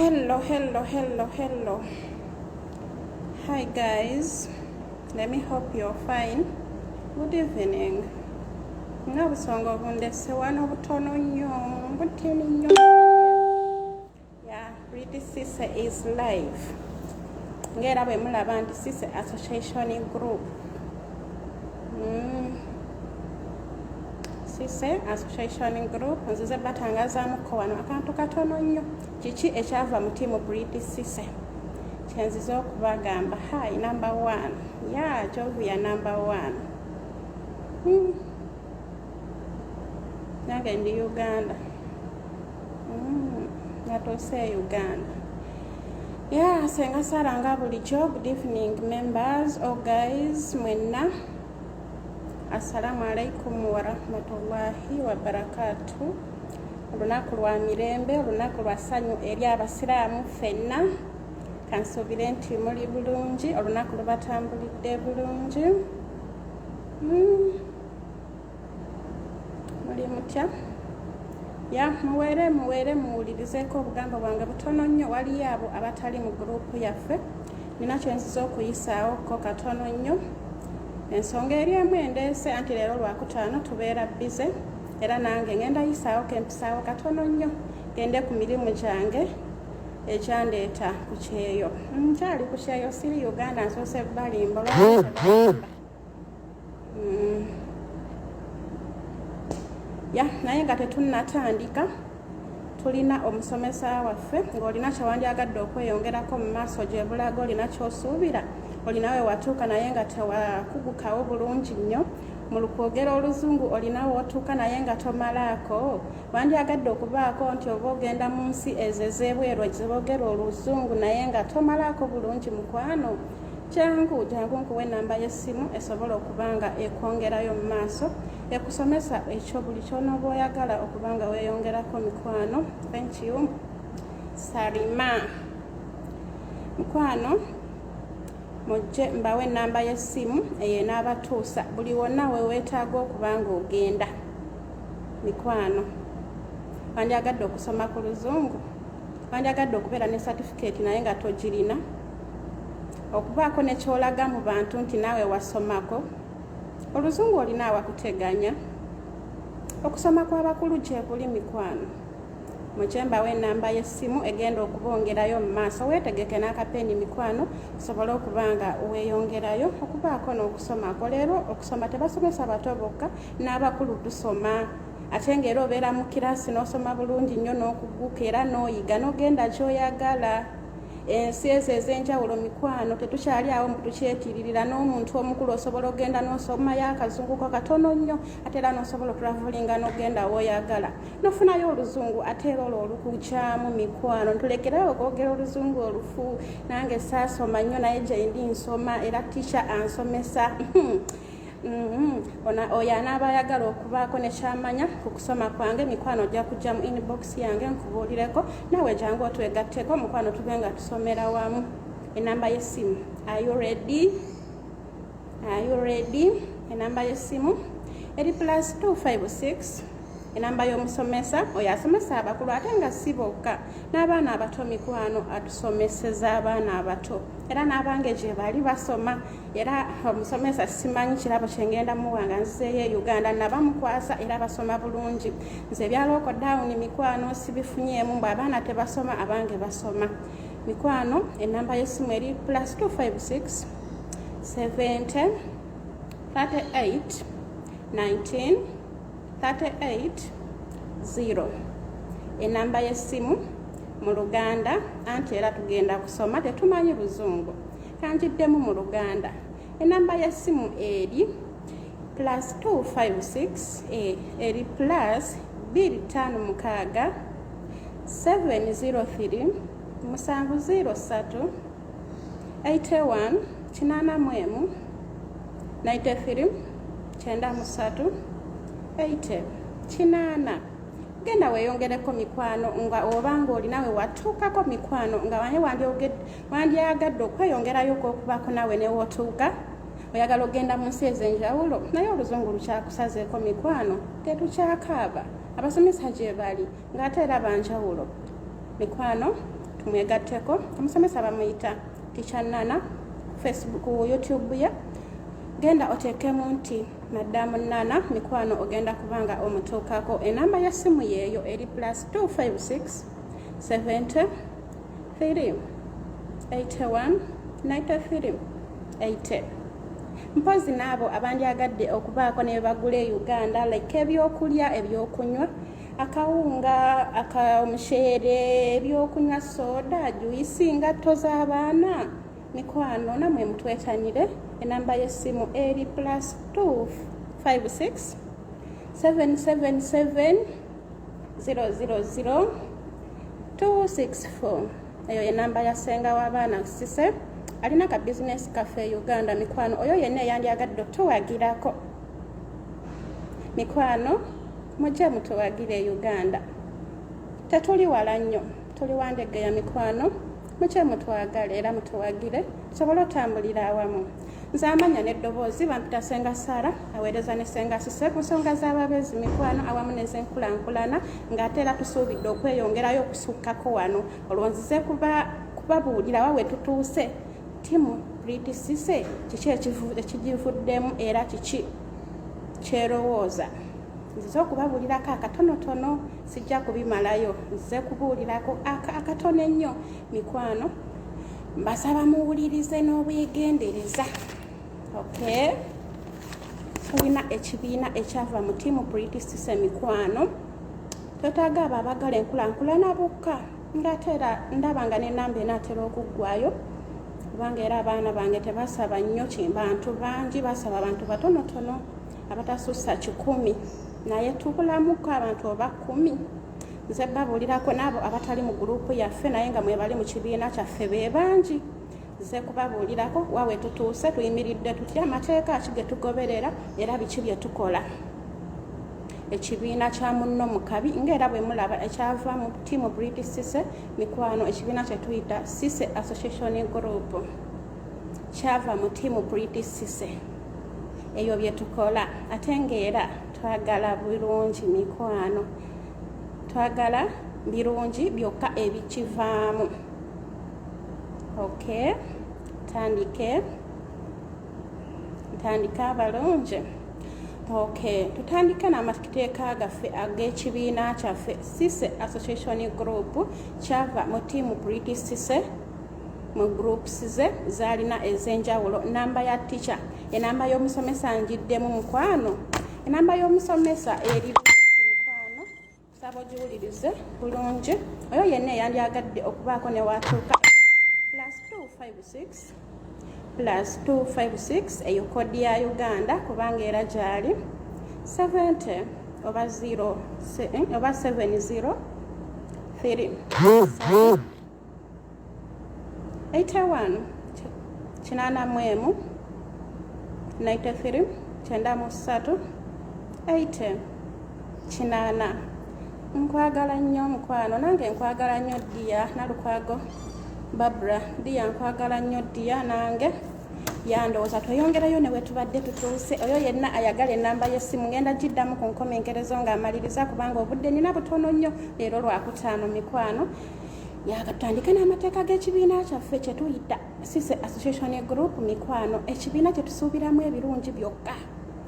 Hello. Hi guys, let me hope you're fine. Good evening. Nabusongo bundese wano butono nnyo butini nnyo. Yeah, Pretty Sise is live. Ngera bwe mulaba nti Sise Association Group. Sise Association Group nzize batangazaamuko wano akantu katono nnyo. Kiki ekyava mu tiimu Pretty Sise kyenzize okubagamba. Hi number 1. Yeah, Jovia number 1. Nange ndi Uganda. Natose Uganda. Yeah, senga saranga bulijjo. Good evening members or guys mwenna. Assalamu alaikum wa rahmatullahi wa barakatuh. Olunaku lwa mirembe, olunaku lwa ssanyu eri abasiraamu ffenna. Kansuubire nti muli bulungi, olunaku lubatambulidde bulungi. Muli mutya? Ya muwere muwulirizeeko obugambo bwange butono nnyo. Waliyo abo abatali mu gurupu yaffe. Nina kyenziza okuyisaawo ko katono nnyo. Ensonga eri emu endeese anti leero lwakutaano tubeera bize. Era nange ngenda yisaawo kempisaawo katono nnyo. Gende ku mirimu gyange ekyandeeta ku kyeyo. Nkyali ku kyeyo siri Uganda nsoose balimba. Ya naye nga tetunnatandika tulina omusomesa waffe ng'olina kyewandyagadde okweyongerako mu maaso gye bulaga olina ky'osuubira olinawe watuuka naye nga tewakugukawo bulungi nnyo mu lukwogera oluzungu olinawe otuuka naye nga tomalaako wandyagadde okubaako nti oba ogenda mu nsi ezo ez'ebweru eziboogera oluzungu naye nga tomalaako bulungi mukwano jangu nkuwe ennamba y'essimu esobola okuba nga ekwongerayo mu maaso ekusomesa ekyo buli ky'onooba oyagala okuba nga weeyongerako mikwano. Thank you. Salima mukwano mujje mbawe ennamba y'essimu eyo enaabatuusa buli wonna we weetaaga okuba nga ogenda mikwano. Wandyagadde okusoma ku luzungu, wandyagadde okubeera ne certificate naye nga togirina, okubaako ne kyolaga mu bantu nti naawe wasomako, oluzungu olina awakuteganya, okusoma kw'abakulu gye buli mikwano. Mujje mbawe ennamba y'essimu egenda okubongerayo mu maaso. Weetegeke n'akapeeni mikwano osobole okuba nga weeyongerayo okubaako n'okusomako. Leero okusoma tebasomesa bato bokka, n'abakulu tusoma. Ate ng'era obeera mu kiraasi n'osoma bulungi nnyo n'okuguka era n'oyiga n'ogenda gy'oyagala. Ensi ezo ez'enjawulo mikwano tetukyali awo mutukyetiririra. N'omuntu omukulu osobola ogenda n'osomayo akazungu ko katono nnyo ate era n'osobola okulavulinga n'ogenda w'oyagala n'ofunayo oluzungu ate era olwo olukukyamu mikwano. Ntulekerayo okwogera oluzungu olufu. Nange saasoma nnyo naye gye ndi nsoma era tisha ansomesa. Oyo anaaba ayagala okubaako nekyamanya ku kusoma kwange mikwano ojja kujja mu inbox yange nkubuulireko naawe jangu otwegatteko mukwano tube nga tusomera wamu. Ennamba y'essimu. Are you ready? Ennamba y'essimu eri +256. Ennamba y'omusomesa oyo asomesa abakulu ate nga si bokka n'abaana abato mikwano atusomeseza abaana abato era n'abange gye bali basoma era omusomesa simanyi kirabo kyengenda muwanga nzizeeyo Uganda nabamukwasa era basoma bulungi. Nze ebya lockdown mikwano sibifunyeemu mbu abaana tebasoma abange basoma mikwano. Ennamba y'essimu eri +256 70 38 19 38 0. Ennamba y'essimu mu Luganda anti era tugenda kusoma tetumanyi luzungu kanjiddemu mu Luganda. Ennamba y'essimu eri +256 eri +256 703 703 81 81 93 93 80 8. Genda weeyongereko mikwano nga obanga olinawe watuukako mikwano nga wandyagadde okweyongerayo okubaako nawe ne wootuuka oyagala ogenda mu nsi ez'enjawulo naye oluzungu lukyakusazeeko mikwano tetukyakaaba abasomesa gye bali ng'ate era banjawulo mikwano tumwegatteko. Omusomesa bamuyita Teacher Nana Facebook ku YouTube ye. Genda oteekemu nti Madamu Nana mikwano ogenda kubanga omutuukako. Enamba ya simu yeeyo eri +256 70 3 81 93 80. Mpozi n'abo abandyagadde okubaako ne bagula e Uganda like ebyokulya ebyokunywa akawunga omuceere ebyokunywa soda juisi ngatto z'abaana mikwano namwe mutwetanire. Enamba y'essimu eri +256 777 000 264. Eyo enamba ya ssenga w'abaana Sise alina ka business cafe Uganda mikwano. Oyo yenna yandyagadde otuwagirako mikwano mujje mutuwagire Uganda. Tetuli wala nnyo, tuli Wandegeya mikwano. Mujje mutwagale era mutuwagire tusobole otambulira awamu. Nze amanya n'eddoboozi bampita Ssenga Sara aweereza ne Ssenga Sise ku nsonga z'ababeezi mikwano awamu n'ez'enkulankulana ng'ate era tusuubidde okweyongerayo okusukkako wano olwo nzize kubabuulira wawe tutuuse timu Pretty Cissy kiki ekigivuddemu era kiki kyerowooza. Nzize okubabuulirako akatonotono sijja kubimalayo. Nzize kubuulirako akatono ennyo mikwano. Mbasaba muwulirize n'obwegendereza. Okay. Tulina ekibiina ekyava mu timu Pretty Cissy mikwano. Twetaaga abo abagala enkulankulana bokka ng'ate era ndaba nga n'ennamba enaatera okuggwayo kubanga era abaana bange tebasaba nnyo bantu bangi, basaba abantu batonotono abatasussa 100 naye tubulamuko abantu oba 10. Nze babuulirako n'abo abatali mu gurupu yaffe naye nga mwebali mu kibiina kyaffe be bangi. Nze kubabuulirako wawe tutuuse tuyimiridde tutya amateeka ki ge tugoberera era biki bye tukola. Ekibiina kya munno mu kabi ng'era bwe mulaba ekyava mu timu Pretty Cissy mikwano. Ekibiina kye tuyita Cissy Association Group kyava mu timu Pretty Cissy. Eyo bye tukola ate ng'era twagala bulungi mikwano. Twagala birungi byokka ebikivaamu. Okay. Ntandika abalungi. Okay. Tutandike n'amateeka gaffe ag'ekibiina kyaffe Cissy Association Group kyava mu timu Pretty Cissy. Mu groups ze zalina ez'enjawulo. Namba ya teacher, enamba y'omusomesa njiddemu mukwano. Enamba y'omusomesa eri mikwano. Sabo giwulirize bulungi. Oyo yenna yandyagadde okubaako ne watuuka +256 eyo kodi ya Uganda kubanga era gyali 70 oba 0 oba 70 3 81 84 93 93 80 8. Nkwagala nnyo mukwano, nange nkwagala nnyo Dia Nalukwago Barbara. Dia nkwagala nnyo Dia nange yandowooza tweyongerayo ne wetubadde tutuuse. Oyo yenna ayagala ennamba y'essimu ngenda giddamu ku nkomenkerezo ng'amaliriza kubanga obudde nina butono nnyo leero Lwakutaano mikwano. Yakatandika n'amateeka g'ekibiina kyaffe kye tuyita Cissy Association Group mikwano. Ekibiina kye tusuubiramu ebirungi byokka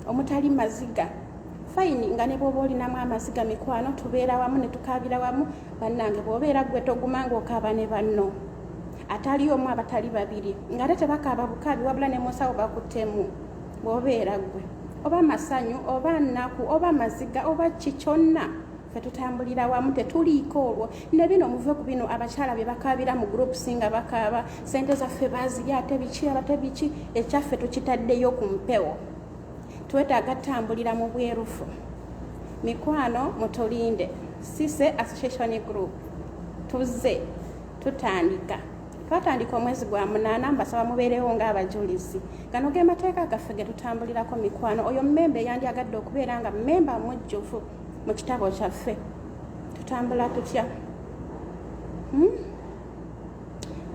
omutali maziga. Fine nga ne bw'oba olinamu amaziga mikwano tubeera wamu ne tukaabira wamu. Bannange bw'obeera gwe togumanga okaaba ne banno atali omu abatali babiri ng'ate tebakaaba bukaabi wabula ne musawo bakuttemu. Bw'obeera gwe oba masanyu oba nnaku oba maziga oba ki kyonna ffe tutambulira wamu tetuliiko olwo. Ne bino muve ku bino abakyala bye bakaabira mu groups nga bakaaba sente zaffe baazirya ate biki abate biki. Ekyaffe tukitaddeyo ku mpewo. Twetaaga tambulira mu bwerufu mikwano. Mutulinde Cissy Association Group tuzze tutandika. Twatandika omwezi gwa 8. Mbasaba mubeerewo ng'abajulizi. Gano ge mateeka gaffe ge tutambulirako mikwano. Oyo mmembe yandyagadde okubeera nga mmemba mujjuvu mu kitabo kyaffe. Tutambula tutya?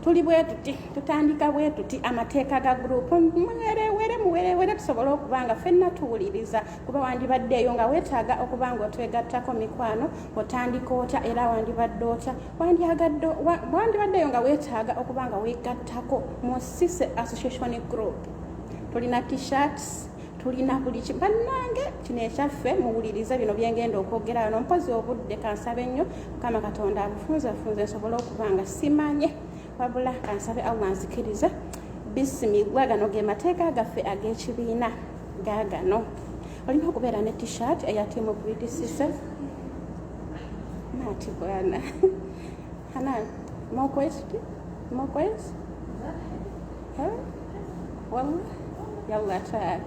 Tuli bwe tuti tutandika bwe tuti amateeka ga group mwere buwerewere tusobole okubanga ffenna tuwuliriza kuba wandibaddeeyo nga weetaaga okuba nga otwegattako mikwano otandika otya era wandibadde otya wandibaddeeyo nga weetaaga okuba nga weegattako mu Sise Association Group. Tulina t-shirts, tulina buli kimu. Bannange kino ekyaffe muwulirize bino byengenda okwogerayo nompozi obudde kansabe nnyo Mukama Katonda abufunze nsobole okuba nga simanye wabula kansabe Allah nzikirize. Bisimilwa, gano ge mateeka gaffe ag'ekibiina gaagano. Olina okubeera ne t-shirt eya tiimu Pretty Sise. Mati bwana. Hanan, more questions? More questions? Huh? Wallah. Yalla تعال.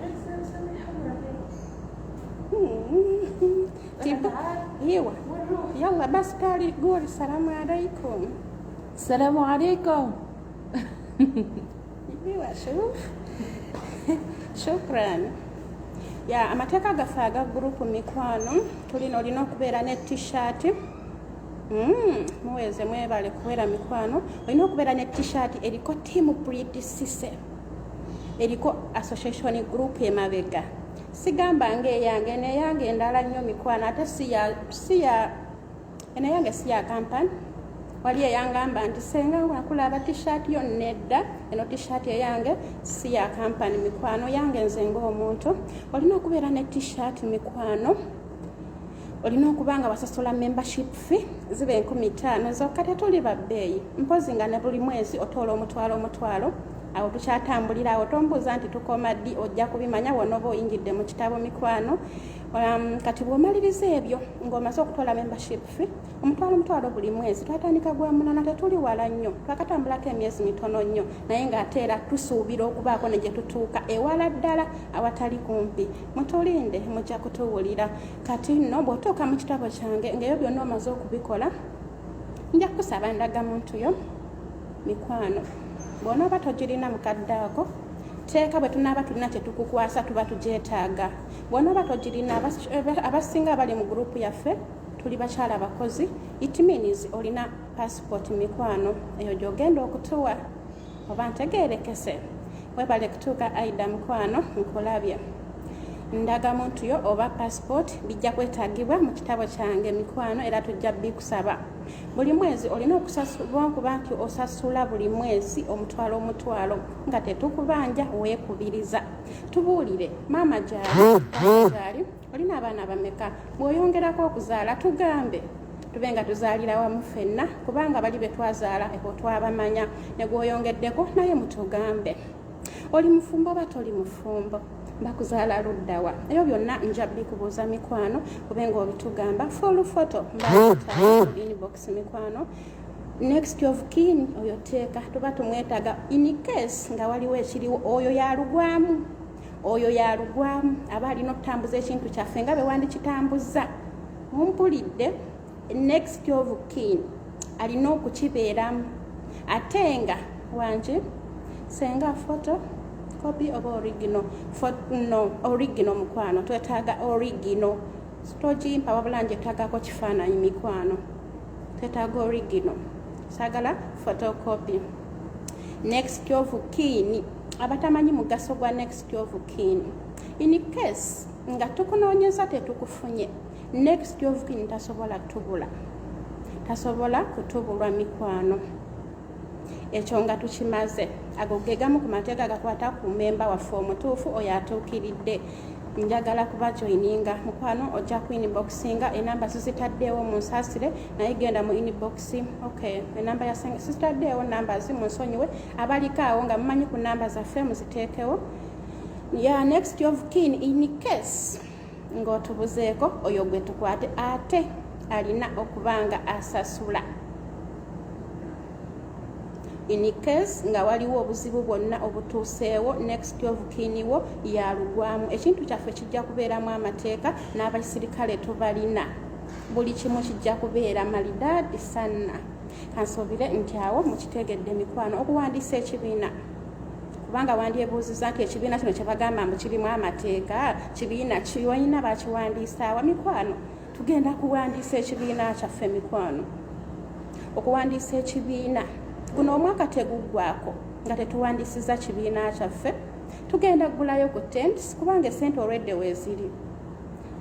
ايوه يلا بس تعالي قولي السلام عليكم. السلام عليكم. ايوه شوف. شكرا. Ya amateeka gaffe aga gurupu mikwano tulina olina okubeera ne t-shirt. Muweze mwebale kubeera mikwano. Olina okubeera ne t-shirt eriko tiimu Pretty Sise. Eriko association group emabega. Sigamba eyange neyange endala nnyo mikwano ate eneyange si ya kampani. Wali eyangamba nti senga wakulaba t-shirt yo nedda eno t-shirt eyange si ya kampani mikwano yange nze ng'omuntu. Olina okubeera ne t-shirt mikwano. Olina okubanga wasasula membership fee zibe 15 zokka tetuli babbeeyi mpozi nga ne buli mwezi otoola omutwalo awo tukyatambulira awo tombuuza nti tukoma ddi ojja kubimanya wonoba oyingidde mu kitabo mikwano. Kati bw'omaliriza ebyo ng'omaze okutoola membership fee omutwalo buli mwezi twatandika gwa munana tetuli wala nnyo twakatambulako emyezi mitono nnyo naye ng'ate era tusuubira okubaako ne gye tutuuka ewala ddala awatali kumpi. Mutulinde mujja kutuwulira. Kati nno bw'otuuka mu kitabo kyange ng'ebyo byonna omaze okubikola nja kusaba ndagamuntu yo mikwano. Bw'onoba togirina mukadde ako teeka bwe tunaaba tulina kye tukukwasa tuba tugyetaaga. Bw'onoba togirina abasinga bali mu gurupu yaffe tuli bakyala bakozi. It means olina passport mikwano eyo gy'ogenda okutuwa oba ntegeerekese. Webale kutuuka Aida mikwano nkulabye. Ndaga muntu yo oba passport bijja kwetaagibwa mu kitabo kyange mikwano era tujja bikusaba. Buli mwezi olina okusasula kuba nti osasula buli mwezi omutwalo nga tetukubanja weekubiriza. Tubuulire maama gyali olina abaana bameka bw'oyongerako okuzaala tugambe tube nga tuzaalira wamu ffenna kubanga bali be twazaala eko twabamanya ne gw'oyongeddeko naye mutugambe. Oli mufumbo oba toli mufumbo bakuzaala luddawa ebyo byonna nja bikubuuza mikwano kube nga obitugamba full photo inbox mikwano. Next of kin oyo teeka tuba tumwetaaga in case nga waliwo ekiriwo oyo yalugwamu aba alina okutambuza ekintu kyaffe nga bewandikitambuza mumpulidde. Next of kin alina okukibeeramu ate nga wanje senga photo copy of original original mukwano twetaaga original stojimpa wabula njetagako kifaananyi mikwano twetaaga original sagala photocopy. Next of kin abatamanyi mugaso gwa next of kin in case nga tukunoonyeza tetukufunye next of kin tasobola kutubulwa mikwano. Ekyo nga tukimaze ago gegamu ku mateeka gakwata ku memba waffe omutuufu oyo atuukiridde. Njagala kuba joininga mukwano ojja ku inboxinga enamba zitaddeewo mu nsaasire naye genda mu inbox. Okay, enamba ya zitaddeewo namba munsonyiwe abaliko awo nga mumanyi ku namba zaffe muziteekewo. Ya next of kin in case ng'otubuzeeko oyo gwe tukwate ate alina okubanga asasula. In case nga waliwo obuzibu bwonna obutuuseewo next of kin wo yalugwamu ekintu kyaffe kijja kubeeramu amateeka n'abasirikale tubalina buli kimu kijja kubeera malidaadi sanna. Kansuubire nti awo mukitegedde mikwano okuwandiisa ekibiina kubanga wandyebuuziza nti ekibiina kino kye bagamba mbu kirimu amateeka kibiina kiwalina bakiwandiisaawa mikwano. Tugenda kuwandiisa ekibiina kyaffe mikwano. Okuwandiisa ekibiina guno omwaka teguggwaako nga tetuwandiisiza kibiina kyaffe tugenda kugulayo ku tents kubanga esente already weeziri.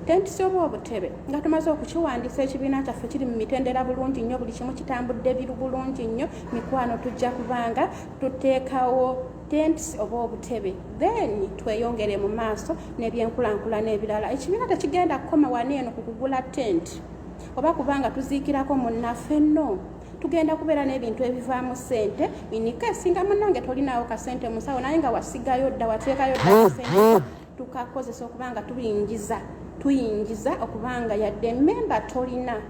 Tents oba obutebe nga tumaze okukiwandiisa ekibiina kyaffe kiri mu mitendera bulungi nnyo, buli kimu kitambudde bulungi nnyo, mikwano tujja kubanga tuteekawo tents oba obutebe, then tweyongere mu maaso n'ebyenkulankulana ebirala. Ekibiina tekigenda kukoma wano eno ku kugula tent oba kubanga tuziikirako munnaffe, no. Tugenda kubeera n'ebintu ebivaamu ssente, inika esinga munnange tolinaawo kasente musawo naye nga wasigayo dda wateekayo dda kasente tukakozesa okubanga tuyingiza okubanga yadde memba tolina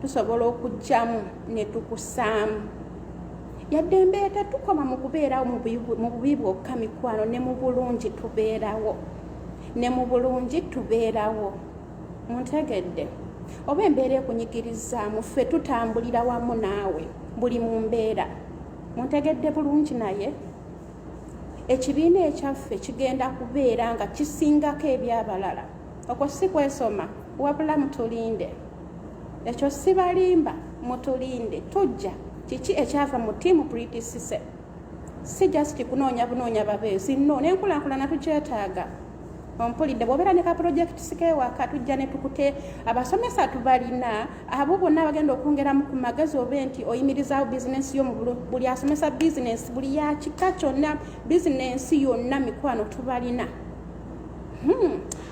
tusobola okujjamu ne tukusaamu. Yadde embeera tukoma mu kubeerawo mu bubi bwokka mikwano, ne mu bulungi tubeerawo. Muntegedde? Oba embeera ekunyigirizaamu ffe tutambulira wamu naawe buli mu mbeera. Muntegedde bulungi naye? Ekibiina ekyaffe kigenda kubeera nga kisingako ebyabalala. Okwo si kwesoma, wabula mutulinde. Ekyo sibalimba, mutulinde. Tujja kiki ekyava mu ttiimu Pretty Cissy. Si just kunoonya babeezi, no. N'enkulankulana tukyetaaga. Ompulidde bw'obeera ne ka projekiti keewaka tujja ne tukute abasomesa tubalina, abo bonna abagenda okwongeramu ku magezi oba nti oyimirizaawo bizinensi yo buli asomesa bizinensi, buli yakika kyonna bizinensi yonna mikwano tubalina.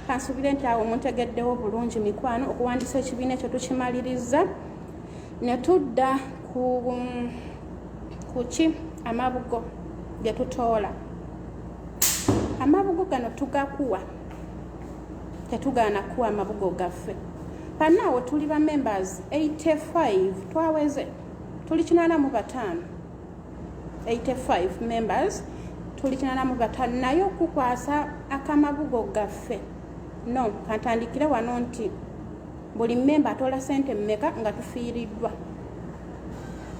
Kansubire nti awo muntegeddewo bulungi mikwano. Okuwandiisa ekibiina ekyo tukimaliriza ne tudda ku amabugo gye tutoola. Amabugo gano tugakuwa, tetugaana kuwa amabugo gaffe. Panaawo tuli ba members 85 twaweze, tuli 85 members, tuli 85 naye okukwasa akamabugo gaffe. No, kantandikire wano nti buli memba atola sente mmeka nga tufiiriddwa.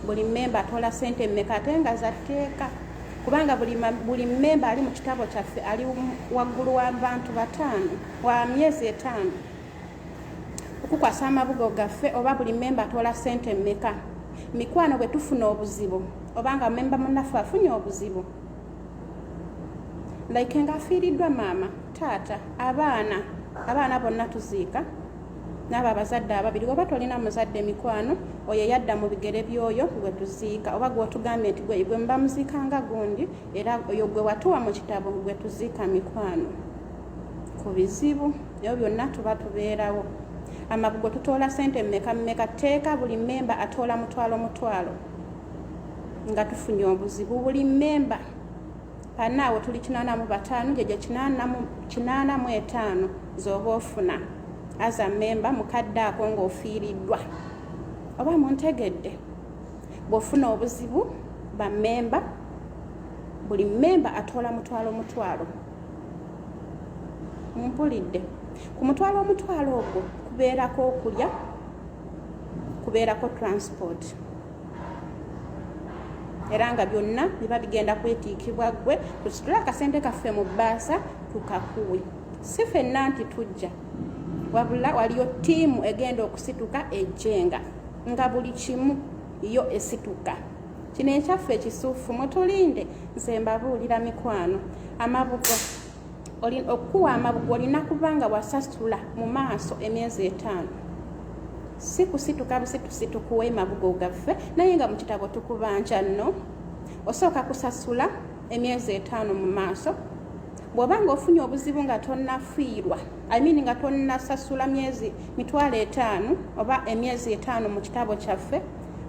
Buli memba atola sente mmeka ate nga zatteeka. Kubanga buli memba ali mu kitabo kyaffe ali waggulu w'abantu 5 wa myezi 5 okukwasa amabugo gaffe. Oba buli memba atola sente mmeka. Mikwano bwe tufuna obuzibu obanga memba munnaffe afunye obuzibu, like nga afiiriddwa maama, taata, abaana bonna tuziika, n'abo abazadde ababiri. Oba tolina muzadde mikwano, oyo yadda mu bigere by'oyo gwe tuziika, oba gwe otugambye nti gwe mba muziikanga gundi era oyo gwe watuwa mu kitabo gwe tuziika mikwano. Ku bizibu ebyo byonna tuba tubeerawo. Amabugo tutoola sente mmeka teeka buli memba atoola mutwalo nga tufunye obuzibu. Buli memba panaawo tuli 85 gye 85 z'oba ofuna as a member mukadde ako ng'ofiiriddwa. Oba muntegedde? Bw'ofuna obuzibu ba memba, buli memba atoola mutwalo. Mumpulidde? Ku mutwalo ogwo kubeerako okulya, kubeerako transport, era nga byonna biba bigenda kwetiikibwa gwe. Tusitula akasente kaffe mu bbaasa tukakuwe. Si ffenna nti tujja, wabula waliyo ttiimu egenda okusituka ejjenga nga buli kimu yo esituka. Kino ekyaffe ekisuufu mutulinde. Nze mbabuulira mikwano, amabugo okuwa amabugo olina kubanga wasasula mu maaso emyezi 5. Si kusituka busitukuwe mabugo gaffe naye nga mu kitabo tukubanja nno. Osooka kusasula emyezi 5 mu maaso. Bw'obanga ofunye obuzibu nga tonnafiirwa, nga tonnasasula mitwalo 5 oba emyezi 5 mu kitabo kyaffe,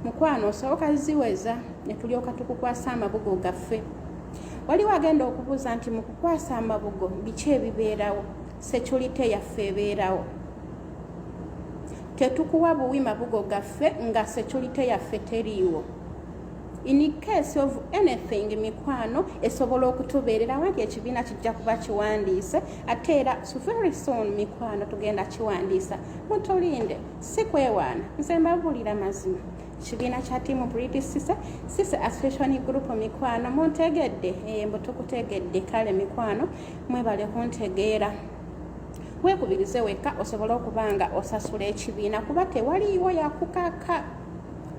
mukwano osooka ziweza ne tulyoka tukukwasa amabugo gaffe. Waliwo agenda okubuuza nti mu kukwasa amabugo biki ebibeerawo? Security yaffe ebeerawo. Tetukuwa buwi mabugo gaffe nga security yaffe teriiwo. In case of anything mikwano esobola okutubeererawo nti ekibiina kijja kuba kiwandiise ate era very soon mikwano tugenda kiwandiisa. Mutulinde, si kwewaana. Nze mbabuulira mazima. Kibiina kya ttiimu Pretty Cissy Association Group mikwano muntegedde? Mbu tukutegedde. Kale mikwano mwebale kuntegeera. Weekubirize wekka osobola okubanga osasula ekibiina kuba tewaliiwo yakukaka.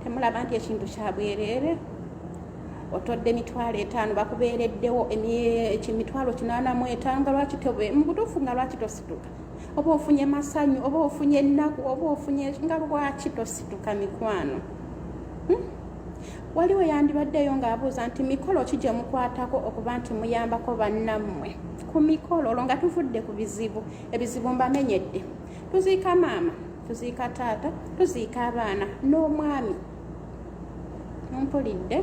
Temulaba nti ekintu kya bwereere. otodde 5,000 bakubeereddewo emitwalo 85 nga lwaki tobe mu butuufu nga lwaki tosituka oba ofunye masanyu oba ofunye ennaku oba ofunye nga lwaki tosituka mikwano waliwo yandibaddeyo ng'abuuza nti mikolo ki gye mukwatako okuba nti muyambako bannammwe ku mikolo olwo nga tuvudde ku bizibu ebizibu mbamenyedde tuziika maama tuziika taata tuziika abaana n'omwami mpulidde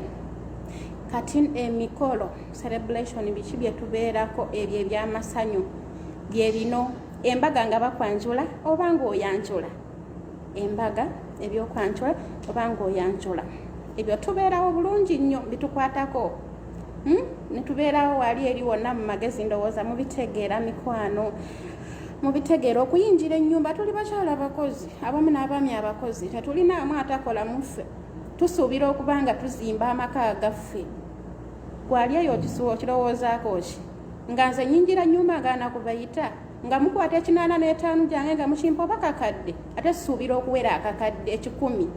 kati emikolo celebration biki bye tubeerako ebyo ebyamasanyu bye bino embaga nga bakwanjula oba ng'oyanjula embaga ebyokwanjula oba ng'oyanjula ebyo tubeerawo bulungi nnyo bitukwatako ne tubeerawo wali eri wonna mu magezi ndowooza mubitegeera mikwano mubitegeera okuyingira ennyumba tuli bakyala abakozi abamu n'abaami abakozi tetulinaamu atakola muffe tusuubira okuba nga tuzimba amaka gaffe gwali eyo okirowoozaako ki nga nze nyingira nnyumba ngaanakubayita nga mukwata 85 gyange nga mukimpa oba kakadde ate suubira okuwera akakadde 1,000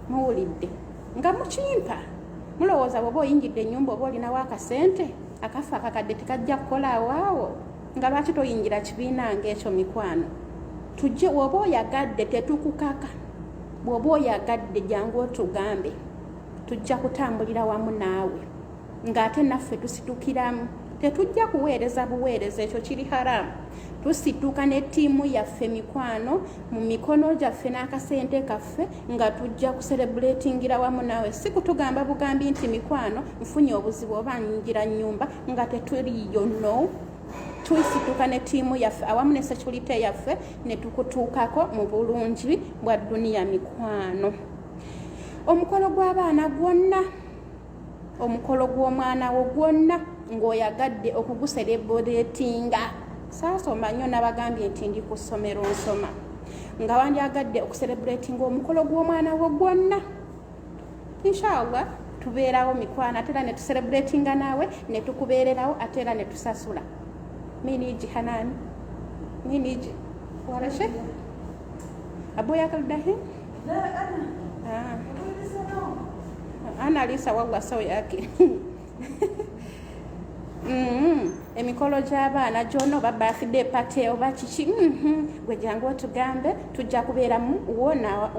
muwulidde nga mukimpa mulowooza bw'oba oyingidde ennyumba oba olinawo akasente akafa akakadde tekajja kukola awaawo nga lwaki toyingira kibiina ng'ekyo mikwano tujje bw'oba oyagadde tetukukaka bw'oba oyagadde jangu otugambe tujja kutambulira wamu naawe ng'ate naffe tusitukiramu tetujja kuweereza buweereza ekyo kiri haramu tusituka ne ttiimu yaffe mikwano mu mikono gyaffe n'akasente kaffe nga tujja kucelebratingira wamu naawe si kutugamba bugambi nti mikwano nfunye obuzibu oba nyingira nnyumba nga tetuliyo no tuisituka ne ttiimu yaffe awamu ne security yaffe ne tukutuukako mu bulungi bwa duniya mikwano omukolo gw'abaana gwonna omukolo gw'omwana wo gwonna ng'oyagadde okugucelebratinga saasoma nnyo nabagambye nti ndi ku ssomero nsoma nga wandyagadde okucelebratinga omukolo gw'omwana wo gwonna inshallah tubeerawo mikwano ate era ne tucelebratinga naawe ne tukubeererawo ate era ne tusasula miniji hanani miniji warashe abuya kaldahi ana lisa wagwa sawa yake emikolo gy'abaana gyonna oba birthday party oba kiki gwe jangu otugambe tujja kubeera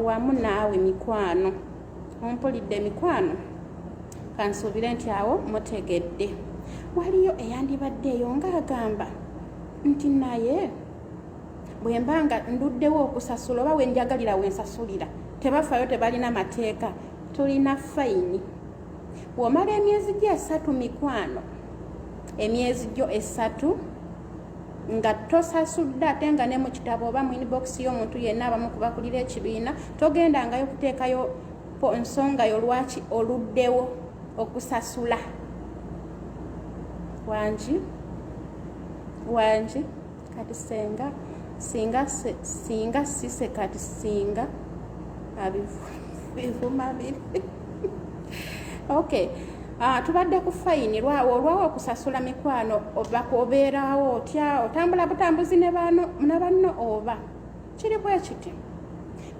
wamu naawe mikwano ompulidde mikwano kansuubire nti awo mutegedde waliyo eyandibaddeeyo ng'agamba nti naye bwe mba nga nduddewo okusasula oba we njagalira we nsasulira tebafaayo tebalina mateeka tulina fayini bw'omala emyezi gyo 3 mikwano emyezi gyo 3 nga tosasudde ate nga ne mu kitabo oba mu inbox y'omuntu yenna abamu kubakulira ekibiina togendangayo kuteekayo nsongayo lwaki oluddewo okusasula wanji kati singa sise kati singa abivuma biri okay tubadde ku fayini olwawo okusasula mikwano obeerawo otya otambula butambuzi ne banno oba kiri bwe kiti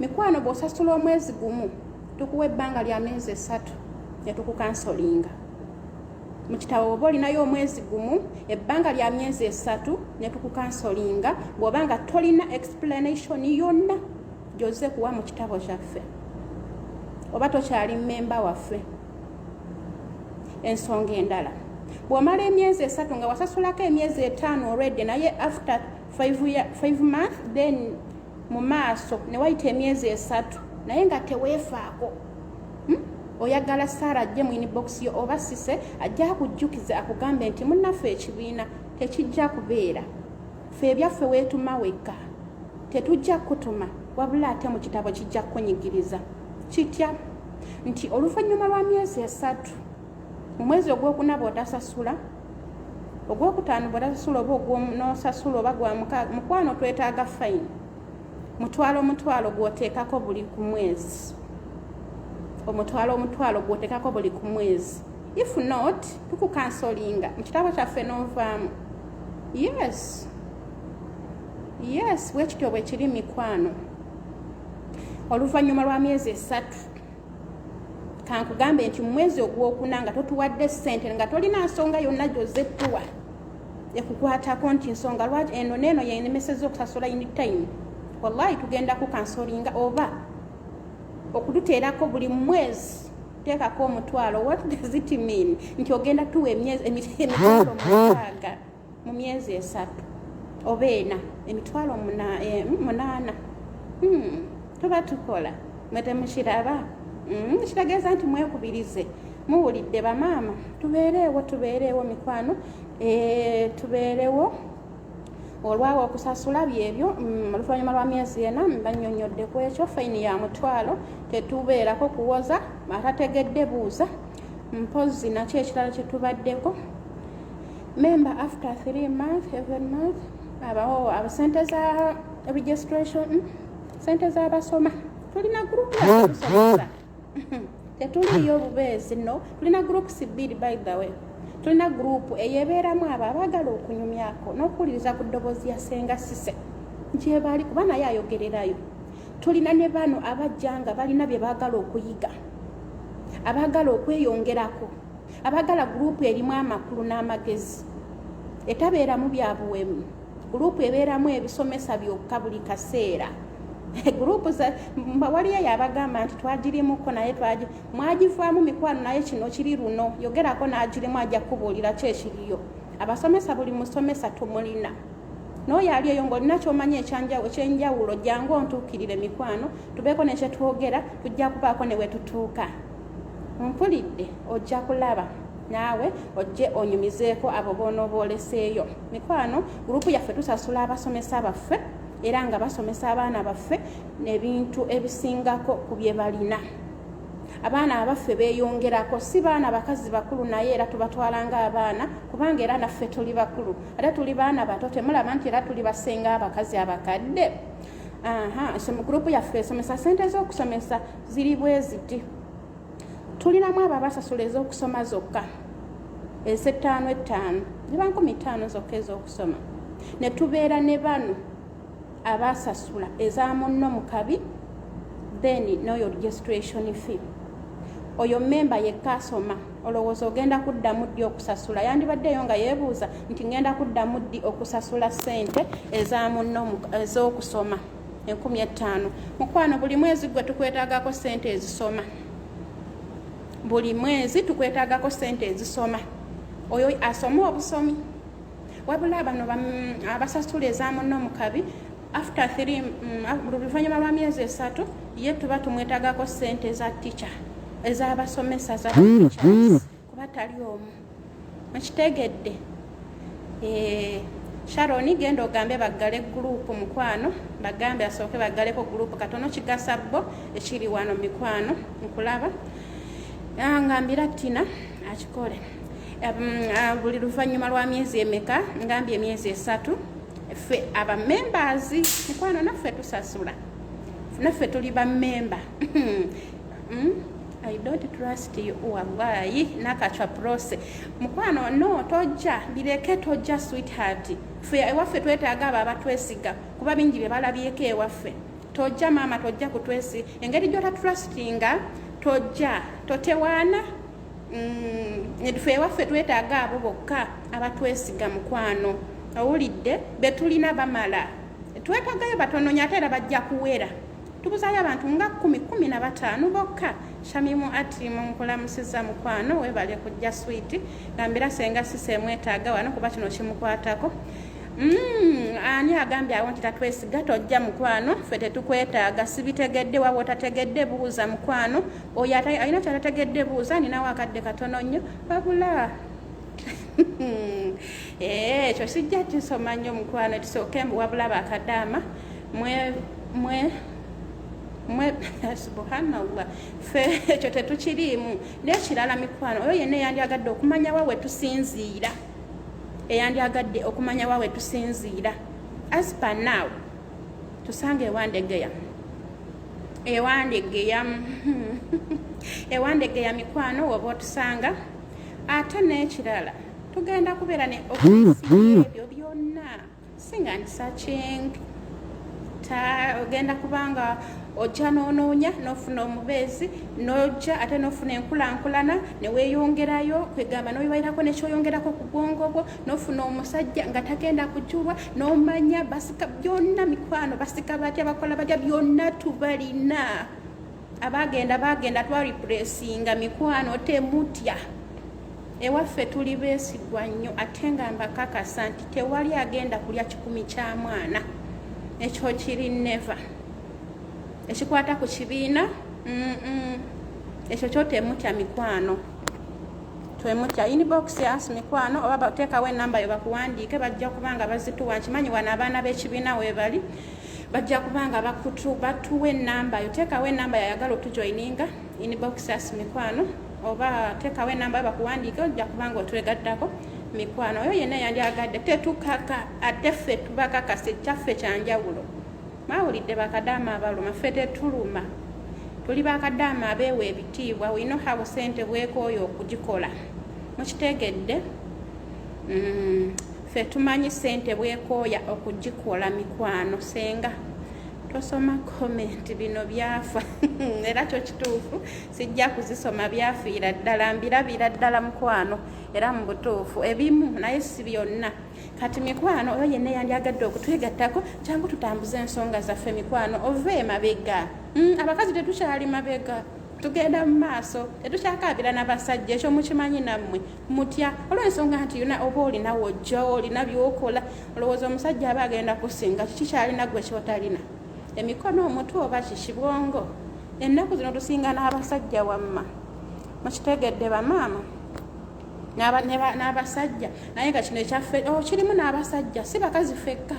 mikwano bw'osasula omwezi gumu tukuwa ebbanga lya myezi 3 ne tukukansolinga mu kitabo oba olinayo omwezi gumu ebbanga lya myezi 3 ne tukukansolinga bw'oba nga tolina explanation yonna gy'ozze kuwa mu kitabo kyaffe oba tokyali mmemba waffe ensonga endala bw'omala emyezi 3 nga wasasulako emyezi 5 already naye after 5 months then mu maaso ne wayita emyezi 3 naye nga teweefaako oyagala Sara ajje mu inbox yo oba sise ajja akujjukiza akugambe nti munnaffe ekibiina tekijja kubeera ffe ebyaffe weetuma wekka tetujja kutuma wabula ate mu kitabo kijja kunyigiriza kitya nti oluvannyuma lwa myezi 3 mu mwezi ogwokuna bw'otasasula ogwokutaano bw'otasasula oba ogw'onosasula oba gwa mukwano twetaaga fayini omutwalo gw'oteekako buli ku mwezi omutwalo gw'oteekako buli ku mwezi if not tukukansolinga mu kitabo kyaffe n'ovaamu yes bwekityo bwe kiri mikwano oluvannyuma lwa myezi 3 kankugambe nti mu mwezi ogwokuna nga totuwadde ssente nga tolina nsonga yonna gy'ozettuwa ekukwatako nti nsonga lwaki eno neeno yenemesezza okusasula anytime, wallahi tugenda kukansolinga oba okututeerako buli mwezi teekako omutwalo. What does it mean? Nti ogenda tuwa emitwalo 6 mu myezi 3 oba 4 emitwalo 8. Tuba tukola mwete mukiraba. Kitegeeza nti mwekubirize muwulidde bamaama, tubeereewo mikwano, tubeerewo olwawo okusasula byebyo. Oluvannyuma lwa myezi 4 bannyonnyodde ku ekyo fayini ya mutwalo, tetubeerako kuwoza atategedde buuza mpozi nakyo ekirala kye tubaddeko. Member after 3 months, 7 months, abawo abasente za registration, sente z'abasoma. Tulina group ya kusomesa. Tetuliyo bubeezi no, tulina groups 2 by the way. Tulina group eyebeeramu abo abaagala okunyumyako n'okuwuliriza ku ddoboozi ya Senga Sise nti ebaali kuba naye ayogererayo. Tulina ne bano abajja nga balina bye baagala okuyiga, abaagala okweyongerako, abaagala group erimu amakulu n'amagezi, etabeeramu byabuwemu, group ebeeramu ebisomesa byokka buli kaseera. Group waliyo yabagamba nti twagirimuko naye mwagivaamu mikwano naye kino kiri luno yogerako n'agirimu ajja kubuulira ki ekiriyo. Abasomesa buli musomesa tumulina, n'oyo ali eyo ng'olina ky'omanya ekyenjawulo jangu ontuukirire mikwano, tubeeko nekyetwogera, tujja kubaako ne we tutuuka. Mpulidde ojja kulaba naawe ojje onyumizeeko abo boonooba oleseeyo. Mikwano gurupu yaffe tusasula abasomesa baffe era nga basomesa abaana baffe n'ebintu ebisingako ku bye balina. Abaana abaffe beeyongerako, si baana bakazi bakulu naye era tubatwalanga abaana kubanga era naffe tuli bakulu, ate tuli baana bato, temulaba nti era tuli basenga abakazi abakadde. Gurupu yaffe esomesa sente z'okusomesa ziri bwe ziti. Tulinamu abo abasasula ez'okusoma zokka ez'5 ziba 15 zokka ez'okusoma, ne tubeera ne bano abasasula eza munno mu kabi, then n'oyo registration fee. Oyo member yekka asoma, olowooza ogenda kuddamu ddi okusasula? Yandibaddeyo nga yeebuuza nti ngenda kuddamu ddi okusasula ssente eza munno ez'okusoma 15,000. Mukwano buli mwezi gwe tukwetaagako ssente ezisoma, buli mwezi tukwetaagako ssente ezisoma. Oyo asoma obusomi. Wabula bano abasasula eza munno mu kabi after 3 oluvannyuma lwa myezi 3 ye tuba tumwetaagako ssente za teacher ez'abasomesa za teachers kuba tali omu. Mukitegedde? Sharon genda ogambe baggale gurupu mukwano, bagambe asooke baggaleko gurupu katono kigasa bo ekiri wano mikwano nkulaba. Ngambira Tina akikole. Buli luvannyuma lwa myezi emeka, ngambye emyezi 3 ffe aba members mukwano naffe tusasula, naffe tuli ba member. I don't trust you wallahi nakachwa prose mukwano no tojja bireke tojja sweetheart ffe ewaffe twetaaga abo abatwesiga kuba bingi bye balabyeko ewaffe. Tojja mama, tojja kutwesi engeri gy'ota trustinga tojja totewaana. Ffe ewaffe twetaaga abo bokka abatwesiga mukwano, owulidde? Be tulina bamala, twetaagayo batono nnyo ate era bajja kuwera. Tubuzayo abantu nga 10-15 bokka. Shamimu ati munkulamusiza mukwano webale kujja sweet gambira Senga Sise mwetaaga wano kuba kino kimukwatako. Ani agambye awo nti tatwesiga tojja mukwano, ffe tetukwetaaga. Sibitegedde waba otategedde buuza mukwano, oyo alina kyatategedde buuza, ninawo akadde katono nnyo wabula ekyo sijja kisoma nnyo mukwano kisooke mbu wabula bakadaama mwe subhanallah ffe ekyo tetukiriimu. N'ekirala mikwano oyo yenna eyandyagadde okumanya wawe tusinziira, eyandyagadde okumanya wawe tusinziira. As per now tusange ewandegeya mikwano woba otusanga. Ate n'ekirala tugenda kubeera ne ofisi ebyo byonna singa ndi searching ogenda kubanga ojja n'onoonya n'ofuna omubeezi n'ojja ate n'ofuna enkulankulana ne weeyongerayo kwegamba n'oyiwayirako nekyoyongerako ku bwongo bwo n'ofuna omusajja nga tagenda kujulwa n'omanya basika byonna mikwano basika batya bakola batya byonna tubalina bagenda twaripuresinga mikwano temutya ewaffe tuli beesigwa nnyo ate nga mbakakasa nti tewali agenda kulya 10 kya mwana ekyo kiri neva ekikwata ku kibiina ekyo kyotemutya mikwano twemutya inbox yas mikwano oba bateekawo enamba yo bakuwandiike bajja kubanga bazituwa nkimanyi wano abaana b'ekibiina webali bajja kubanga batuwa enamba yo teekawo enamba yayagala otujoininga inbox yas mikwano oba teekawo enamba yo bakuwandiike ojja kubanga otwegattako mikwano oyo yenna yandyagadde tetukaka ate ffe tubakakasa ekyaffe kyanjawulo mawulidde bakadaama abaluma ffe tetuluma tuli bakadaama abeewa ebitiibwa we know how sente bwekooyo okugikola mukitegedde ffe tumanyi sente bwekooya okugikola mikwano senga tosoma comment bino byafa era kyo kituufu sijja kuzisoma byafiira ddala mbirabira ddala mukwano era mu butuufu ebimu naye si byonna kati mikwano oyo yenna yandyagadde okutwegattako jangu tutambuze ensonga zaffe mikwano ove mabega abakazi tetukyali mabega tugenda mu maaso tetukyakabira n'abasajja ekyo mukimanyi nammwe mutya olw'ensonga nti yona oba olinawo ojja olina byokola olowooza omusajja aba agenda kusinga kikyalina gwe kyotalina emikono omutwe oba kikibwongo ennaku zino tusinga n'abasajja wamma mukitegedde bamaama n'abasajja naye nga kino ekyaffe kirimu n'abasajja si bakazi fekka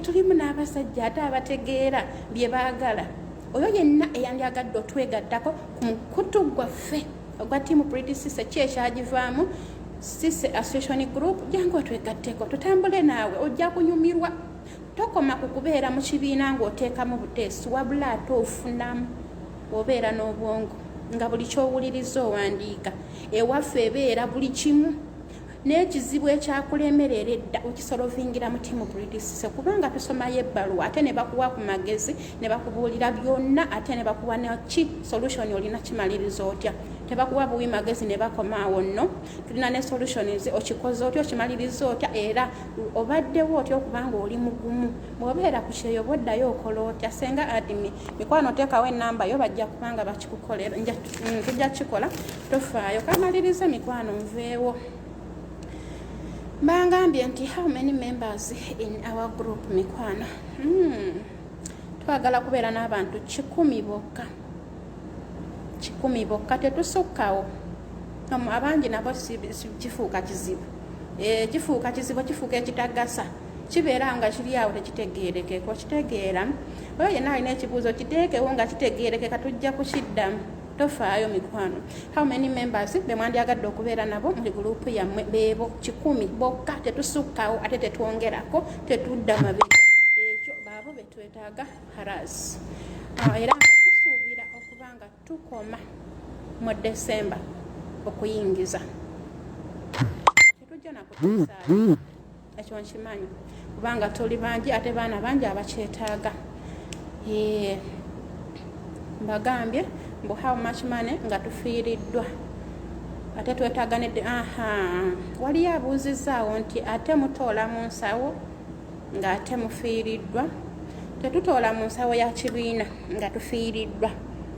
tulimu n'abasajja ate abategeera bye baagala oyo yenna eyandyagadde otwegattako ku mukutu gwaffe ogwa tiimu Pretty Sister ki ekyagivaamu Sister Association Group jangu otwegatteko tutambule naawe ojja kunyumirwa tokoma ku kubeera mu kibiina ng'oteekamu buteesi wabula ate ofunamu obeera n'obwongo nga buli kyowuliriza owandiika ewaffe ebeera buli kimu n'ekizibu ekyakulemerera edda okisolovingira mu tiimu Pretty Sister kubanga tusomayo ebbaluwa ate ne bakuwa ku magezi ne bakubuulira byonna ate ne bakuwa neki solution olina kimaliriza otya tebakuwa buwi magezi ne bakomaawo nno tulina ne solutions okikoze otya okimaliriza otya era obaddewo otya okubanga oli mugumu bw'obeera ku kyeyo bwoddayo okola otya senga adimi mikwano teekawo enamba yo bajja kubanga bakikukolera tujja kikola tofaayo kamalirize mikwano nveewo mbangambye nti how many members in our group mikwano twagala kubeera n'abantu 10 bokka 10 bokka tetusukkawo abangi nabo kifuuka kizibu kifuuka kizibu kifuuka ekitagasa kibeera nga kiri awo tekitegeerekeko kitegeera oyo yenna alina ekibuuzo kiteekewo nga kitegeerekeka tujja kukiddamu tofaayo mikwano how many members be mwandyagadde okubeera nabo muri gurupu yammwe beebo 10 bokka tetusukkawo ate tetwongerako tetudda mabega ekyo baabo betwetaaga harasi era nga tusuubira okubanga tukoma mu Desemba okuyingiza tetujja nakutusaayo ekyo nkimanyi kubanga tuli bangi ate baana bangi abakyetaaga mbagambye mbu how much money nga tufiiriddwa ate twetaaga nedde waliyo abuuzizaawo nti ate mutoola mu nsawo ng'ate mufiiriddwa tetutoola mu nsawo ya kibiina nga tufiiriddwa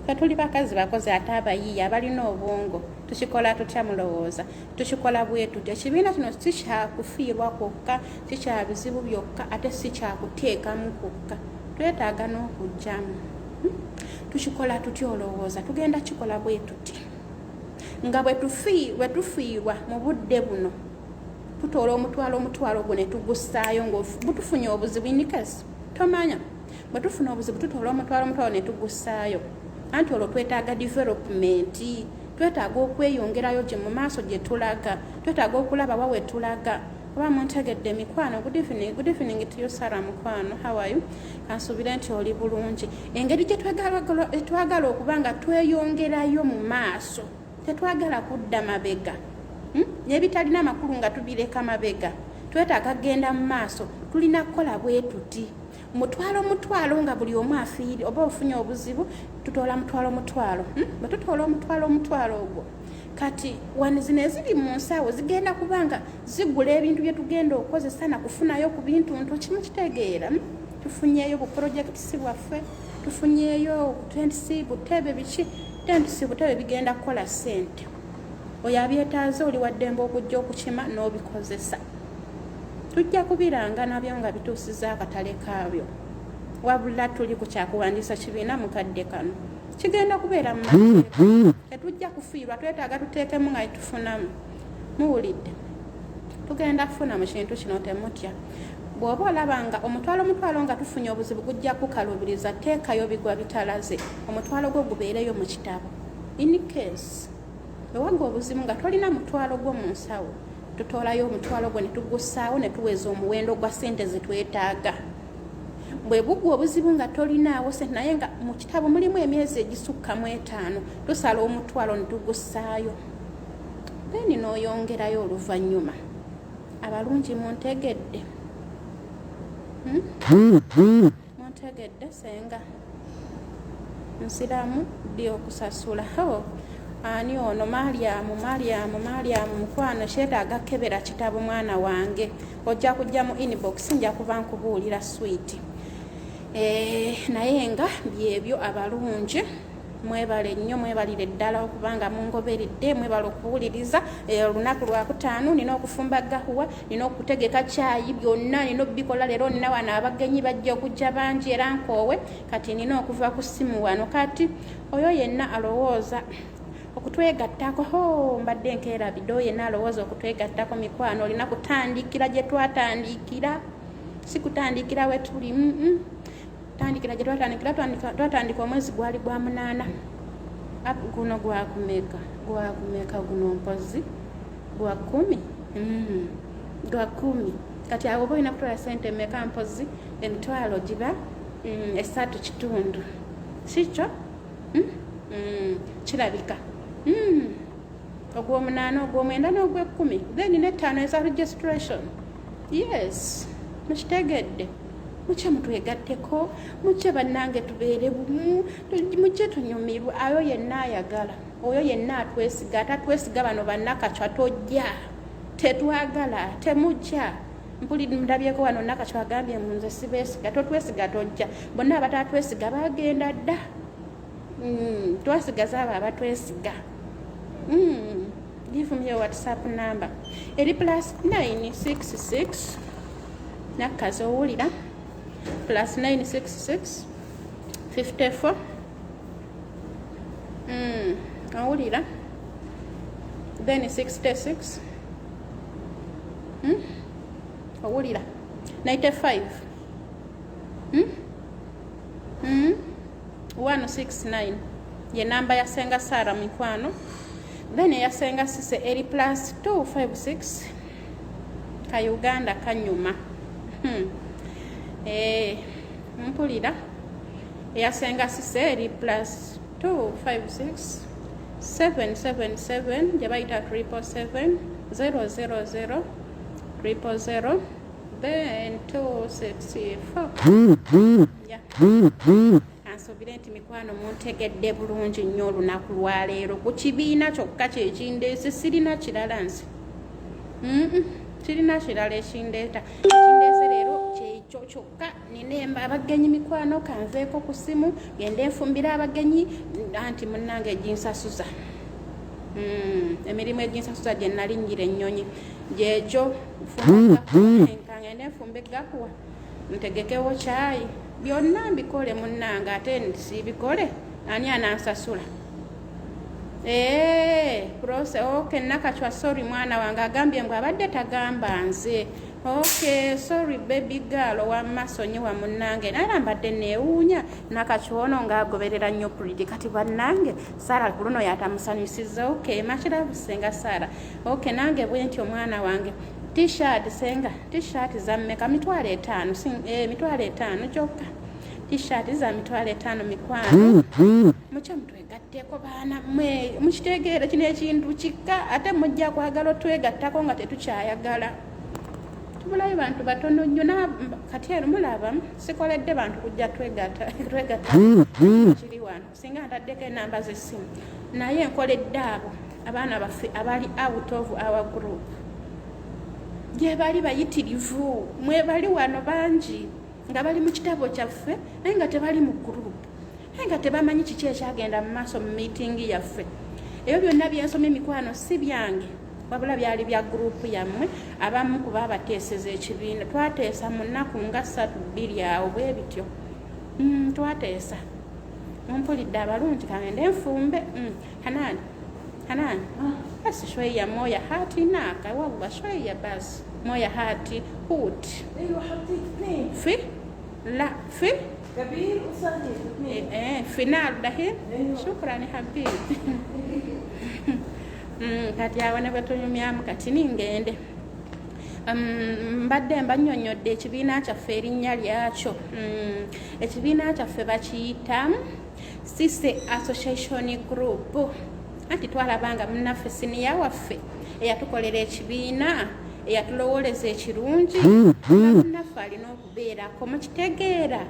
tetuli bakazi bakozi ate abayiiya abalina obwongo tukikola tutya mulowooza tukikola bwe tutya ekibiina kino si kyakufiirwa kwokka si kya bizibu byokka ate si kyakuteekamu kwokka twetaaga n'okujjamu tukikola tutya olowooza tugenda kikola bwe tuti nga bwe tufiirwa mu budde buno tutoola omutwalo gwo ne tugusaayo ng'obutufunye obuzibu inikasi tomanya bwe tufuna obuzibu tutoola omutwalo ne tugusaayo anti olwo twetaaga development twetaaga okweyongerayo gye mu maaso gye tulaga twetaaga okulaba wa we tulaga oba muntegedde mikwano good evening to you Sarah mukwano how are you kansuubire nti oli bulungi engeri gye twagala okuba nga tweyongerayo mu maaso tetwagala kudda mabega n'ebitalina amakulu nga tubireka mabega twetaaga genda mu maaso tulina kukola bwe tuti mutwalo nga buli omu afiiri oba ofunye obuzibu tutoola mutwalo bwe tutoola omutwalo ogwo kati wano zino eziri mu nsawo zigenda kubanga zigula ebintu bye tugenda okukozesa na kufunayo ku bintu kimu kitegeera tufunyeeyo buprojekitisi bwaffe tufunyeeyo tentisi butebe biki tentisi butebe bigenda kukola ssente oyo abyetaaze oli waddembe okujja okukima n'obikozesa tujja kubiranga nabyo nga bituusiza akatale kaabyo wabula tuli ku kyakuwandiisa kibiina mukadde kano kigenda kubeera mu mateeka tetujja kufiirwa twetaaga tuteekemu nga tufunamu muwulidde tugenda kufuna mu kintu kino temutya bw'oba olabanga omutwalo nga tufunye obuzibu gujja kukalubiriza teekayo bigwa bitalaze omutwalo gwo gubeereyo mu kitabo in case bwewagwa obuzibu nga tolina mutwalo gwo mu nsawo tutoolayo omutwalo gwo ne tugussaawo ne tuweza omuwendo gwa ssente zetwetaaga bwe bugwa obuzibu nga tolinaawo ssente naye nga mu kitabo mulimu emyezi egisukka mu 5 tusala omutwalo ne tugussaayo then n'oyongerayo oluvannyuma abalungi muntegedde muntegedde senga nsiramu ddi okusasula ani ono Mariamu mukwano kyetaaga kebera kitabo mwana wange ojja kujja mu inbox nja kuba nkubuulira sweet naye nga byebyo abalungi mwebale nnyo mwebalire ddala okubanga mungoberedde mwebale okuwuliriza olunaku lwakutaano nina okufumba gahuwa nina okutegeka caayi byonna nina obikola leero nina wano abagenyi bajja okujja bangi era nkoowe kati nina okuva ku ssimu wano kati oyo yenna alowooza okutwegattako mbadde nkeera bido yenna alowooza okutwegattako mikwano olina kutandikira gye twatandikira si kutandikira we tuli tandikira gye twatandika omwezi gwali gwa 8 guno gwakumeka guno mpozi gwa 10 gwa 10 kati awo oba olina kutwala ssente meka mpozi emitwalo giba 3.5 sikyo kirabika ogw'omunaana ogw'omwenda n'ogw'ekkumi then n'ettaano eza registration yes mukitegedde muche mutwegatteko muche bannange tubeere bumu muche tunyumirwe ayo yenna ayagala oyo yenna atwesiga atatwesiga bano bannakacwa tojja tetwagala temujja ndabyeko wano nakacwa agambye munze sibeesiga totwesiga tojja bonna abatatwesiga bagenda dda twasigaza abo abatwesiga give me your WhatsApp number eri +966 nakazi owulira +966 54 owulira then 66 owulira 95 169 ye namba ya Senga Sara mikwano then ya Senga Sise eri +256 ka Uganda kanyuma mpulira ya Senga Sise eri +256 777 jabaita 777 000 000 then 264 yeah. Ansobire nti mikwano muntegedde bulungi nnyo olunaku lwaleero ku kibiina kyokka kyekindeese sirina kirala nsi kirina kirala ekindeeta ekindeese leero kyekyo kyokka nina abagenyi mikwano kanveeko ku simu genda enfumbira abagenyi anti munnange eginsasuza emirimu eginsasuza gye nalinnyira ennyonyi gyekyo nkangende enfumbe gakuwa ntegekewo kyayi byonna mbikole munnanga ate sibikole ani anansasula prose okay nakachwa sorry mwana wange agambye mbwe abadde tagamba nze okay sorry baby girl wamasonyiwa munnange naye mbadde neewuunya nakachwono ngaagoberera nnyo pulidi kati bannange Sara kuluno yatamusanyusiza okay machira Senga Sara okay nange bwenti omwana wange t-shirt Senga t-shirt za mmeka mitwalo 5 mitwalo 5 kyokka t-shirt za mitwalo 5 mikwano mucha mutwegatteko baana mwe mukitegeera kino ekintu kikka ate mujja kwagala otwegattako nga tetukyayagala bulayo bantu batono nnyo kati ero mulaba sikoledde bantu kujja twegatta kiri wano singa ntaddeko enamba z'essimu naye nkoledde abo abaana baffe abali out of our group gye bali bayitirivu mwe bali wano bangi nga bali mu kitabo kyaffe naye nga tebali mu group naye nga tebamanyi kiki ekyagenda mu maaso mu meeting yaffe ebyo byonna byensomye mikwano si byange wabula byali bya gurupu yammwe abamu kuba abateeseza ekibiina twateesa mu nnaku nga 3-2 awo bwe bityo twateesa mumpulidde abalungi kagende nfumbe hanani basi shweya moya hati naka wallah shweya basi moya hati hut ايوه حطيت 2 في لا في كبير وصغير 2 فينال دحين أيوة. شكرا يا حبيبي kati awo ne bwetunyumyamu kati ningende mbadde mbanyonyodde ekibiina kyaffe erinnya lyakyo ekibiina kyaffe bakiyita Sise Association Group anti twalabanga munnaffe siniya waffe eyatukolera ekibiina eyatulowoleza ekirungi munnaffe alina okubeerako mukitegeera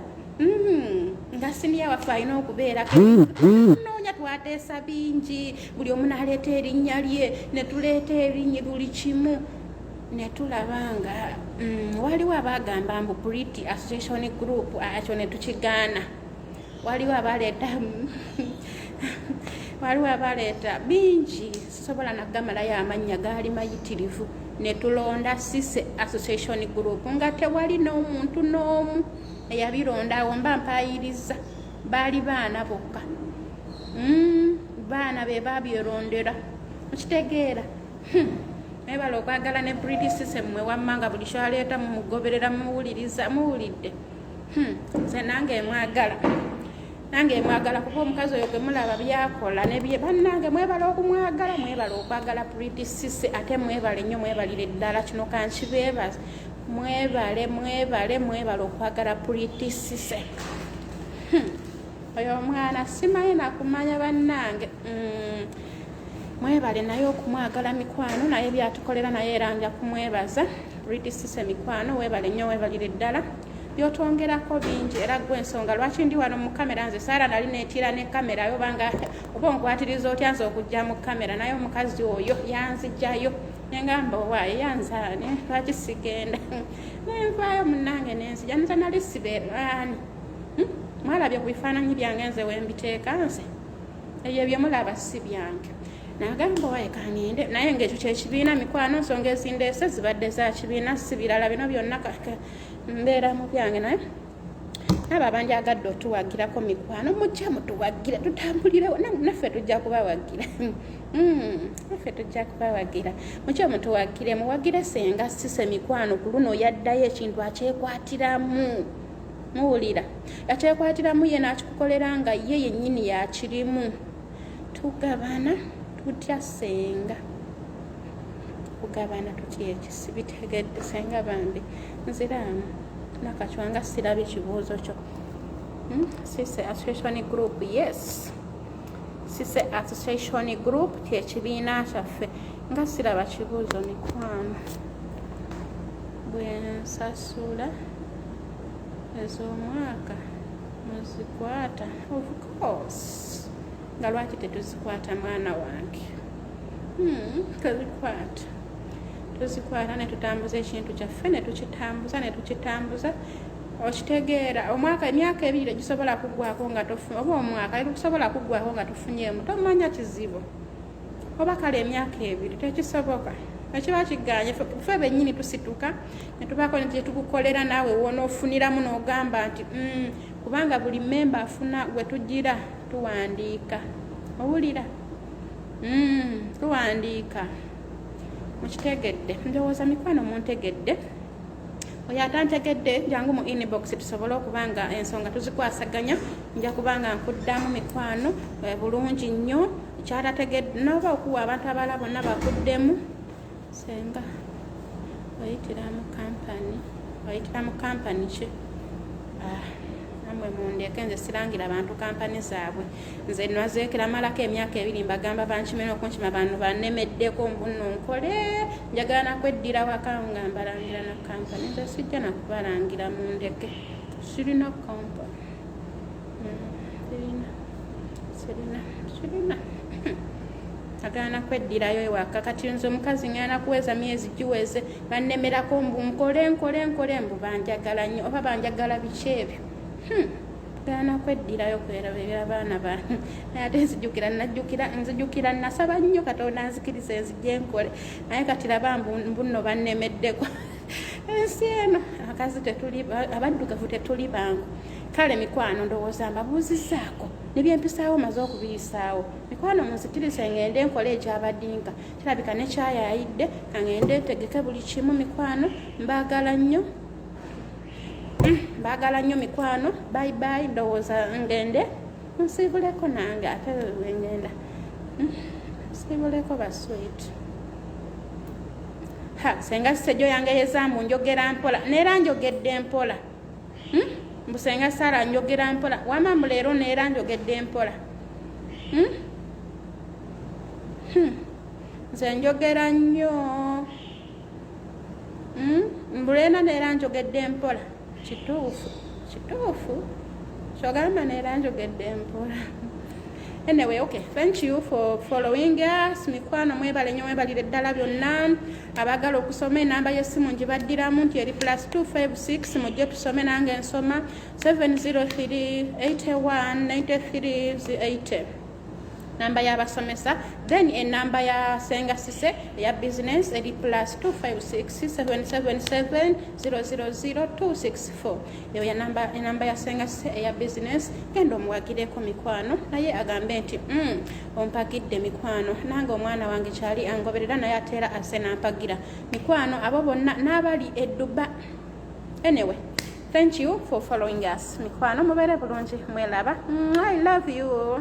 nga siniya waffe alina okubeerako noonya twateesa bingi buli omu naleeta erinnya lye ne tuleeta erinnya buli kimu ne tulabanga waliwo abaagamba mbu Pretty Association Group akyo ne tukigaana waliwo abaleeta bingi sobola nagamalayo amannya gaali mayitirivu ne tulonda Sise Association Group nga tewali n'omuntu n'omu eyabironda awo mba mpayiriza baali baana bokka baana be babyerondera mukitegeera ebala okwagala ne Pretty Sise mmwe wammanga buli kyaleeta mumugoberera muwulidde nze nange mwagala kuba omukazi oyo gwe mulaba byakola nebye bannange mwebala okumwagala mwebala okwagala Pretty Sise ate mwebale nnyo mwebalire ddala kino kankibeebaza mwebale okwagala Pretty Sise oyo omwana simanyi nakumanya bannange mwebale naye okumwagala mikwano naye byatukolera naye era nja kumwebaza Pretty Sise mikwano webale nnyo webalire ddala byotwongerako bingi era gwe ensonga lwaki ndi wano mu kamera nze Saara nali neetira ne kamera yobanga oba onkwatiriza otya nze okujja mu kamera naye omukazi oyo yanzijjayo nengamba owaaye yanzaani lwaki sigenda nenvaayo munnange nenzija nze nali sibeerani mwalabye ku bifaananyi byange nze wembiteeka nze ebyo byemulaba si byange nagamba owaaye kangende naye ngaekyo kyekibiina mikwano nsonga ezindeese zibadde za kibiina si birala bino byonna mbeera mu byange naye abo abanjagadde otuwagirako mikwano mujja mutuwagire tutambulirewo naffe tujja kubawagira mukyo mutuwagire muwagire senga Sise mikwano ku luno yaddayo ekintu akyekwatiramu muwulira yakyekwatiramu ye nakikukolera nga ye yennyini yakirimu tugabana tutya senga kugabana tutya ekisibitegedde senga bambi nziraamu nakacwanga sirabe kibuuzo kyo Sise Association Group yes Sise Association Group kyekibiina kyaffe nga siraba kibuuzo mikwano bwensasula ez'omwaka muzikwata of course nga lwaki tetuzikwata mwana wange tuzikwata netutambuza ekintu kyaffe netukitambuza okitegeera omwaka emyaka 2 gisobola kuggwako nga tofunye oba omwaka gusobola kuggwako nga tufunyeemu tomanya kizibu oba kale emyaka 2 tekisoboka ekiba kiganye ffe bennyini tusituka netubako nekyetukukolera naawe wonoofuniramu n'ogamba nti kubanga buli memba afuna wetugira tuwandiika owulira tuwandiika mukitegedde ndowooza mikwano muntegedde oyo atantegedde jangu mu inbox tusobole okubanga ensonga tuzikwasaganya nja kubanga nkuddamu mikwano bulungi nnyo kyatategedde noba okuwa abantu abala bonna bakuddemu senga oyitira mu kampani ki namwe mundeke nze sirangira abantu kampani zaabwe nze nwazeekera malako emyaka 2 mbagamba bankimena okunkima abantu bannemeddeko mbuno nkole njagala nakweddira waka nga mbalangira na kampani nze sijja nakubalangira mundeke sirina kampani sirina agana kweddirayo ewaka kati nze omukazi ngana kuweza myezi giweze bannemerako mbu nkole mbu banjagala nnyo oba banjagala biki ebyo gana kweddirayo kwerabera abaana bange naye ate nzijukira nasaba nnyo katonda nzikiriza enzijje nkole naye kati laba mbuno bannemeddeko ensi eno abaddugavu tetuli bangu kale mikwano ndowooza mbabuuzizaako nebyempisaawo maze okubiyisaawo mikwano munzikirize ngende nkole egyabadinka kirabika nekyayayidde angende tegeke buli kimu mikwano mbaagala nnyo mikwano bye ndowooza ngende nsiibuleko nange ate wengenda nsiibuleko baswit senga ssejo yange yezaamu njogera mpola neera njogedde mpola mbusenga sara njogera mpola wamambu leero neera njogedde mpola nze njogera nnyo mbulena neera njogedde mpola kituufu kyogamba neera njogedde mpola anyway okay thank you for following us mikwano mwebale nnyo mwebalire ddala byonna abagala okusoma enamba y'essimu ngibaddiramu nti eri +256 mujje tusome nange nsoma 703819380 namba y'abasomesa then enamba ya senga sise eya business eri +256777000264 eyo enamba ya senga sise eya business genda omuwagireko mikwano naye agambe nti ompagidde mikwano nange omwana wange kyali angoberera naye ateera ase nampagira mikwano abo bonna n'abali edduba anyway thank you for following us mikwano mubeere bulungi mwelaba I love you